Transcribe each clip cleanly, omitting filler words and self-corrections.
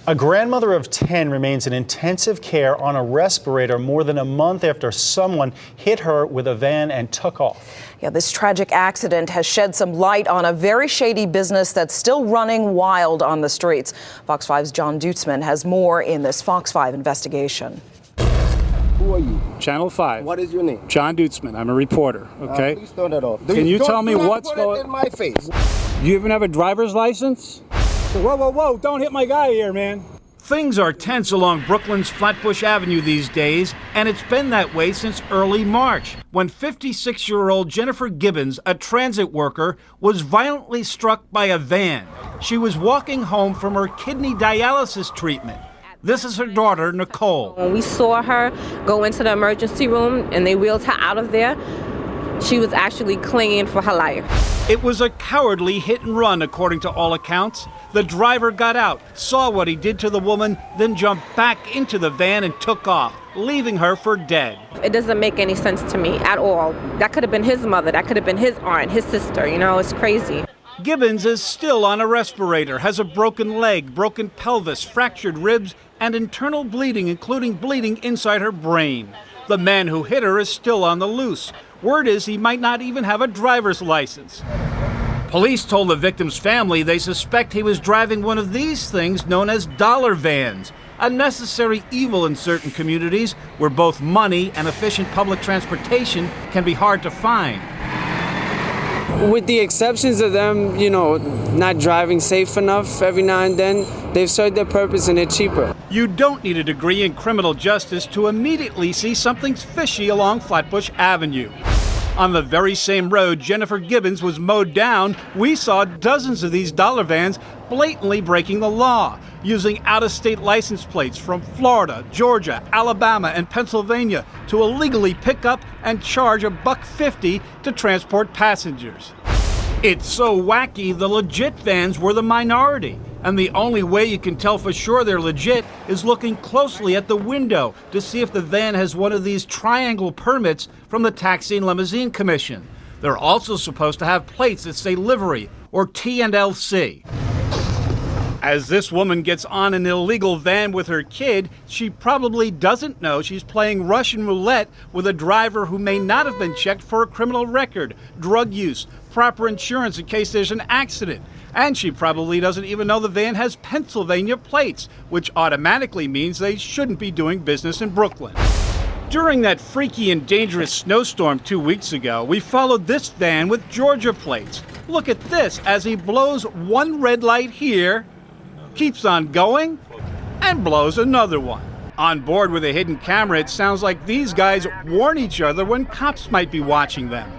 A grandmother of 10 remains in intensive care on a respirator more than a month after someone hit her with a van and took off. Yeah, this tragic accident has shed some light on a very shady business that's still running wild on the streets. Fox 5's John Deutzman has more in this Fox 5 investigation. Who are you? Channel 5. What is your name? John Deutzman. I'm a reporter, okay? Please turn that off. Can you tell me what's going on in my face? Do you even have a driver's license? Whoa, whoa, whoa, don't hit my guy here, man. Things are tense along Brooklyn's Flatbush Avenue these days, and it's been that way since early March, when 56-year-old Jennifer Gibbons, a transit worker, was violently struck by a van. She was walking home from her kidney dialysis treatment. This is her daughter, Nicole. When we saw her go into the emergency room and they wheeled her out of there, she was actually clinging for her life. It was a cowardly hit and run, according to all accounts. The driver got out, saw what he did to the woman, then jumped back into the van and took off, leaving her for dead. It doesn't make any sense to me at all. That could have been his mother, that could have been his aunt, his sister, you know, it's crazy. Gibbons is still on a respirator, has a broken leg, broken pelvis, fractured ribs, and internal bleeding, including bleeding inside her brain. The man who hit her is still on the loose. Word is he might not even have a driver's license. Police told the victim's family they suspect he was driving one of these things known as dollar vans, a necessary evil in certain communities where both money and efficient public transportation can be hard to find. With the exceptions of them, you know, not driving safe enough every now and then, they've served their purpose and they're cheaper. You don't need a degree in criminal justice to immediately see something's fishy along Flatbush Avenue. On the very same road Jennifer Gibbons was mowed down, we saw dozens of these dollar vans blatantly breaking the law, using out-of-state license plates from Florida, Georgia, Alabama, and Pennsylvania to illegally pick up and charge $1.50 to transport passengers. It's so wacky, the legit vans were the minority. And the only way you can tell for sure they're legit is looking closely at the window to see if the van has one of these triangle permits from the Taxi and Limousine Commission. They're also supposed to have plates that say livery or T&LC. As this woman gets on an illegal van with her kid, she probably doesn't know she's playing Russian roulette with a driver who may not have been checked for a criminal record, drug use, proper insurance in case there's an accident. And she probably doesn't even know the van has Pennsylvania plates, which automatically means they shouldn't be doing business in Brooklyn. During that freaky and dangerous snowstorm 2 weeks ago, we followed this van with Georgia plates. Look at this as he blows one red light here, keeps on going, and blows another one. On board with a hidden camera, it sounds like these guys warn each other when cops might be watching them.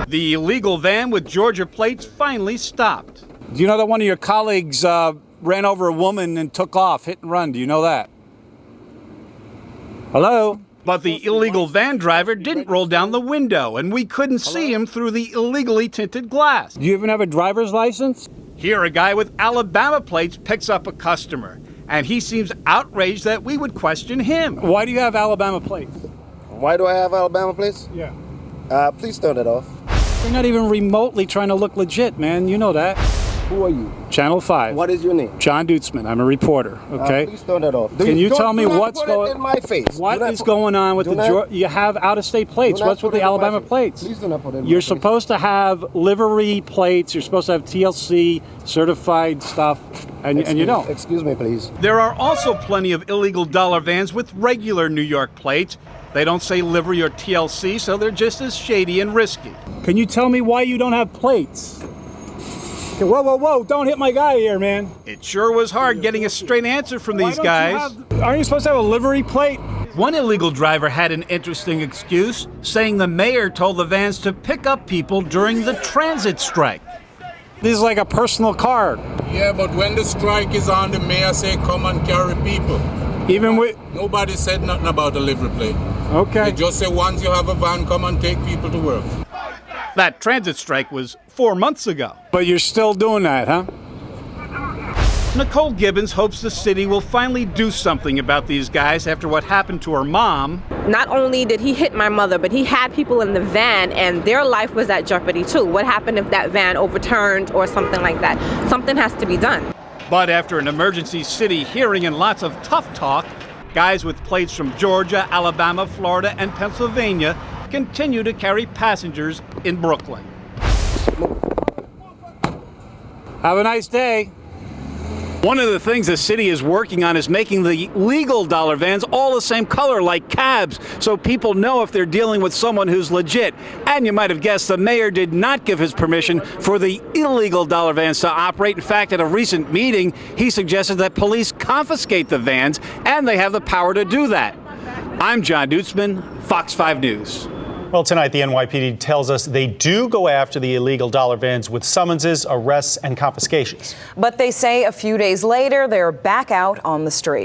The illegal van with Georgia plates finally stopped. Do you know that one of your colleagues ran over a woman and took off, hit and run? Do you know that? Hello? But the illegal van driver didn't roll down the window, and we couldn't see him through the illegally tinted glass. Do you even have a driver's license? Here, a guy with Alabama plates picks up a customer, and he seems outraged that we would question him. Why do you have Alabama plates? Why do I have Alabama plates? Yeah. Please turn that off. You're not even remotely trying to look legit, man. You know that. Who are you? Channel 5. What is your name? John Deutzman. I'm a reporter, okay? Please turn that off. Can you tell me what's going on in my face? What is going on with the you have out-of-state plates? What's with the Alabama plates? Please do not put it in You're supposed to have livery plates. You're supposed to have TLC certified stuff, and you don't. Excuse me, please. There are also plenty of illegal dollar vans with regular New York plates. They don't say livery or TLC, so they're just as shady and risky. Can you tell me why you don't have plates? Okay, whoa, whoa, whoa, don't hit my guy here, man. It sure was hard getting a straight answer from these guys. Aren't you supposed to have a livery plate? One illegal driver had an interesting excuse, saying the mayor told the vans to pick up people during the transit strike. This is like a personal car. Yeah, but when the strike is on, the mayor say come and carry people. Even with... Nobody said nothing about the livery plate. Okay. They just say once you have a van, come and take people to work. That transit strike was 4 months ago. But you're still doing that, huh? Nicole Gibbons hopes the city will finally do something about these guys after what happened to her mom. Not only did he hit my mother, but he had people in the van and their life was at jeopardy too. What happened if that van overturned or something like that? Something has to be done. But after an emergency city hearing and lots of tough talk, guys with plates from Georgia, Alabama, Florida, and Pennsylvania continue to carry passengers in Brooklyn. Have a nice day. One of the things the city is working on is making the legal dollar vans all the same color like cabs, so people know if they're dealing with someone who's legit. And you might have guessed the mayor did not give his permission for the illegal dollar vans to operate. In fact, at a recent meeting, he suggested that police confiscate the vans, and they have the power to do that. I'm John Deutzman, Fox 5 News. Well, tonight the NYPD tells us they do go after the illegal dollar vans with summonses, arrests, and confiscations. But they say a few days later, they're back out on the street.